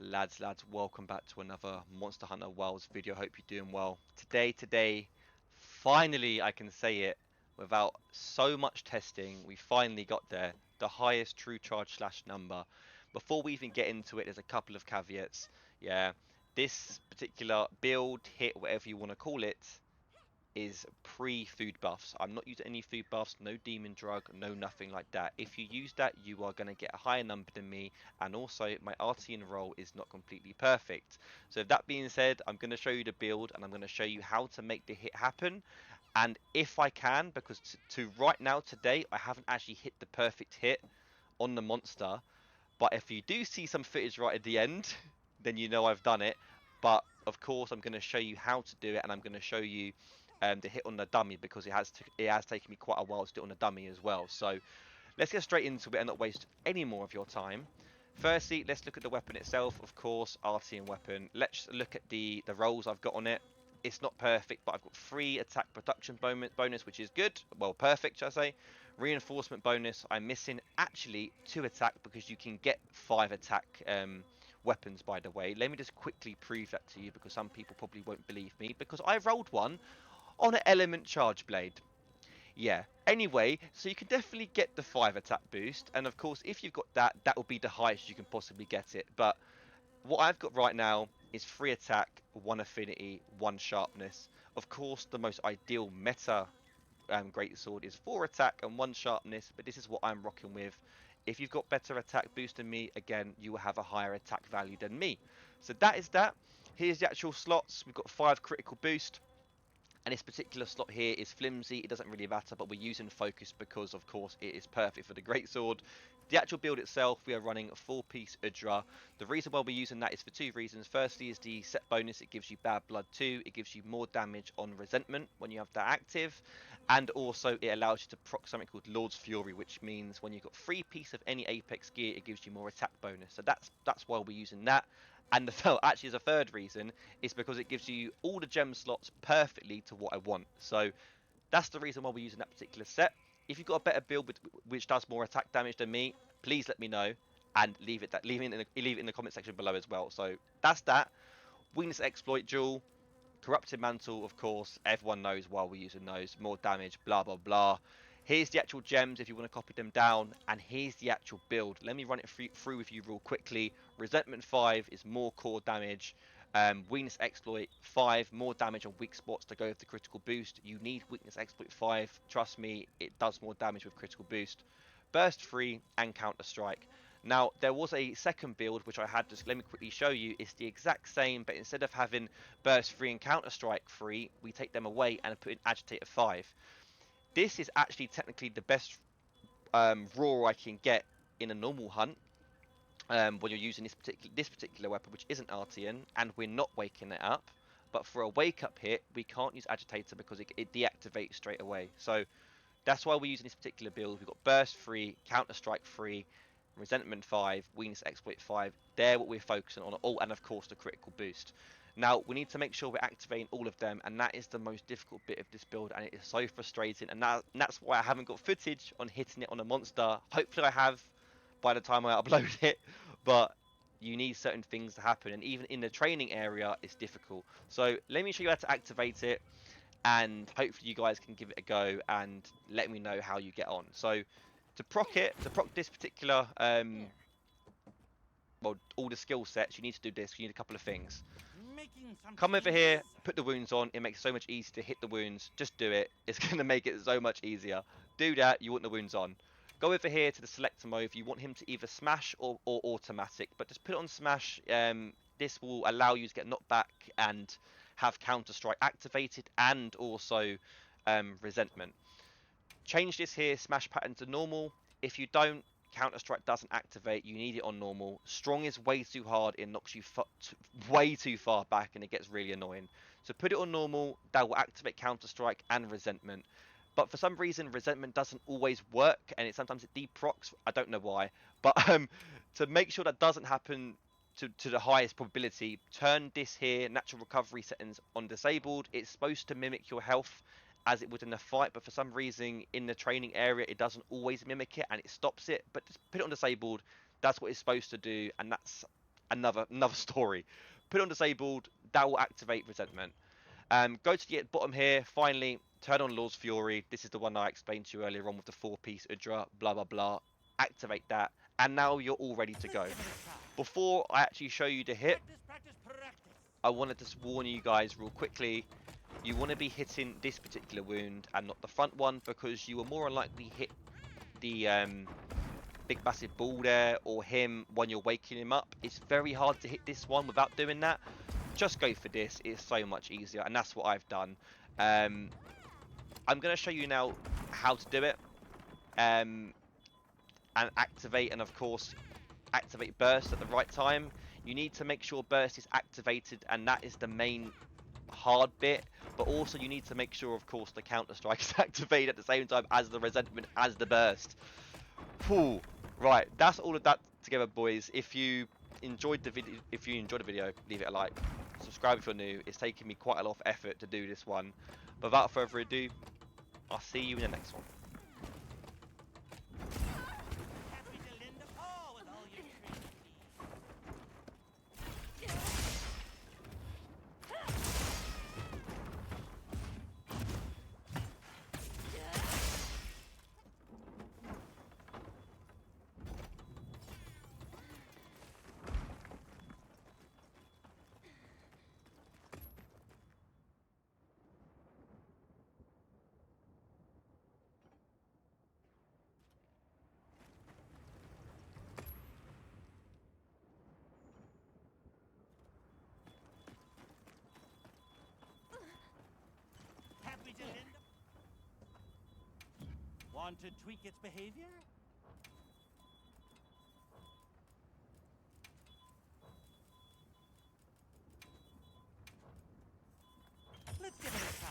Lads, welcome back to another Monster Hunter Wilds video. Hope you're doing well. Today, finally, I can say it without so much testing, we finally got there. The highest true charge slash number. Before we even get into it, there's a couple of caveats. Yeah, this particular build, hit, whatever you want to call it, is pre-food buffs. I'm not using any food buffs, no demon drug, no nothing like that. If you use that, you are going to get a higher number than me, and also my RTN roll is not completely perfect. So that being said, I'm going to show you the build, and I'm going to show you how to make the hit happen. And if I can, because to right now, today, I haven't actually hit the perfect hit on the monster, but if you do see some footage right at the end, then you know I've done it. But of course, I'm going to show you how to do it, and I'm going to show you the hit on the dummy because it has taken me quite a while to do it on the dummy as well. So let's get straight into it and not waste any more of your time. Firstly, let's look at the weapon itself. Of course, RTN weapon. Let's look at the rolls I've got on it. It's not perfect, but I've got 3 attack production bonus, which is good. Well, perfect, should I say. Reinforcement bonus. I'm missing actually 2 attack because you can get 5 attack weapons, by the way. Let me just quickly prove that to you because some people probably won't believe me because I rolled one on an element charge blade. Yeah. Anyway, so you can definitely get the 5 attack boost, and of course, if you've got that, that will be the highest you can possibly get it. But what I've got right now is 3 attack, 1 affinity, 1 sharpness. Of course, the most ideal meta greatsword is 4 attack and 1 sharpness, but this is what I'm rocking with. If you've got better attack boost than me, again, you will have a higher attack value than me. So that is that. Here's the actual slots. We've got 5 critical boost. And this particular slot here is flimsy. It doesn't really matter, but we're using focus because, of course, it is perfect for the greatsword. The actual build itself, we are running a 4-piece Udra. The reason why we're using that is for 2 reasons. Firstly is the set bonus. It gives you bad blood 2. It gives you more damage on resentment when you have that active. And also it allows you to proc something called Lord's Fury, which means when you've got 3 piece of any Apex gear, it gives you more attack bonus. So that's why we're using that. And actually, as a third reason, is because it gives you all the gem slots perfectly to what I want. So that's the reason why we're using that particular set. If you've got a better build which does more attack damage than me, please let me know and leave it in the comment section below as well. So that's that. Weakness exploit duel, corrupted mantle, of course. Everyone knows why we're using those. More damage, blah blah blah. Here's the actual gems if you want to copy them down, and here's the actual build. Let me run it through with you real quickly. Resentment 5 is more core damage. Weakness exploit 5, more damage on weak spots to go with the critical boost. You need weakness exploit 5. Trust me, it does more damage with critical boost. Burst 3 and counter strike. Now, there was a second build which I had, just let me quickly show you. It's the exact same, but instead of having burst 3 and counter strike 3, we take them away and put in agitator 5. This is actually technically the best raw I can get in a normal hunt when you're using this particular weapon, which isn't RTN, and we're not waking it up. But for a wake up hit, we can't use agitator because it deactivates straight away. So that's why we're using this particular build. We've got burst 3, counter strike 3, resentment 5, weakness exploit 5. They're what we're focusing on. Oh, and of course the critical boost. Now, we need to make sure we're activating all of them, and that is the most difficult bit of this build, and it is so frustrating, and that's why I haven't got footage on hitting it on a monster. Hopefully I have by the time I upload it, but you need certain things to happen, and even in the training area, it's difficult. So let me show you how to activate it, and hopefully you guys can give it a go, and let me know how you get on. So to proc this particular well, all the skill sets, you need to do this. You need a couple of things. Making some Come over here, changes. put the wounds on. It makes it so much easier to hit the wounds. Just do it. It's going to make it so much easier. Do that. You want the wounds on. Go over here to the selector mode. If you want him to either smash or automatic, but just put it on smash. This will allow you to get knocked back and have counter strike activated, and also resentment. Change this here, smash pattern to normal. If you don't, Counter Strike doesn't activate. You need it on normal. Strong is way too hard. It knocks you way too far back, and it gets really annoying. So put it on normal. That will activate Counter Strike and Resentment. But for some reason, Resentment doesn't always work, and sometimes it deprocs. I don't know why. But to make sure that doesn't happen to the highest probability, turn this here, Natural Recovery settings, on disabled. It's supposed to mimic your health as it would in a fight, but for some reason in the training area it doesn't always mimic it and it stops it. But just put it on disabled. That's what it's supposed to do, and that's another story. Put it on disabled, that will activate resentment. Go to the bottom here, finally, turn on Lord's Fury. This is the one I explained to you earlier on with the 4-piece Udra, blah, blah, blah. Activate that, and now you're all ready to go. Before I actually show you the hit, I wanted to warn you guys real quickly. You want to be hitting this particular wound and not the front one, because you will more likely hit the big massive bull there or him when you're waking him up. It's very hard to hit this one without doing that. Just go for this. It's so much easier, and that's what I've done. I'm going to show you now how to do it and activate, and of course activate burst at the right time. You need to make sure burst is activated, and that is the main hard bit, but also you need to make sure, of course, the counter strike is activated at the same time as the resentment, as the burst. Whew. Right, that's all of that together, boys. If you enjoyed the video, leave it a like, subscribe if you're new. It's taken me quite a lot of effort to do this one, but without further ado, I'll see you in the next one. Want to tweak its behavior? Let's give it a try.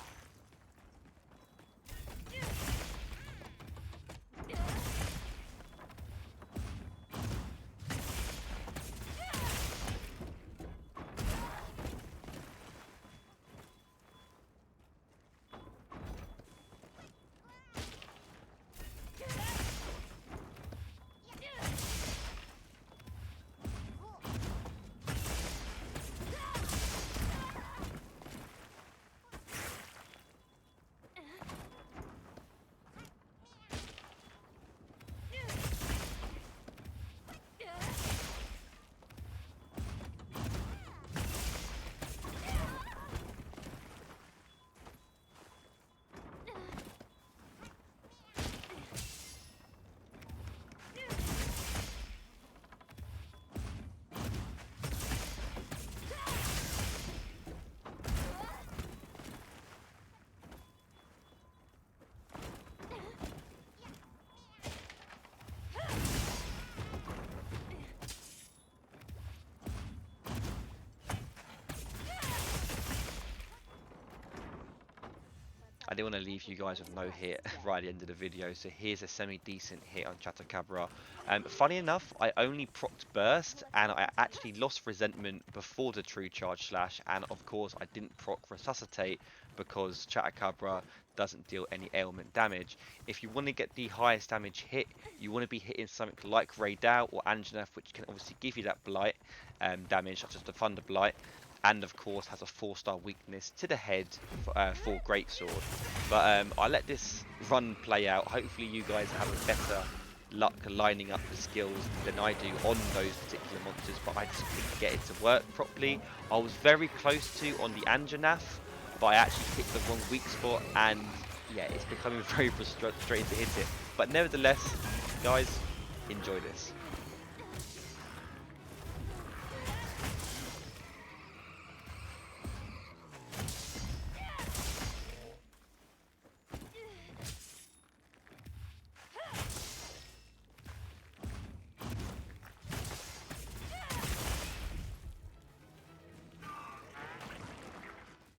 I didn't want to leave you guys with no hit right at the end of the video, so here's a semi-decent hit on Chatacabra. Funny enough, I only procced burst, and I actually lost resentment before the true charge slash, and of course I didn't proc resuscitate because Chatacabra doesn't deal any ailment damage. If you want to get the highest damage hit, you want to be hitting something like Raidal or Anjanath, which can obviously give you that blight damage, such as the Thunder Blight, and of course has a 4-star weakness to the head for Greatsword. But I'll let this run play out. Hopefully you guys have a better luck lining up the skills than I do on those particular monsters, but I just couldn't get it to work properly. I was very close to on the Anjanath, but I actually picked the wrong weak spot, and yeah, it's becoming very frustrating to hit it. But nevertheless, guys, enjoy this.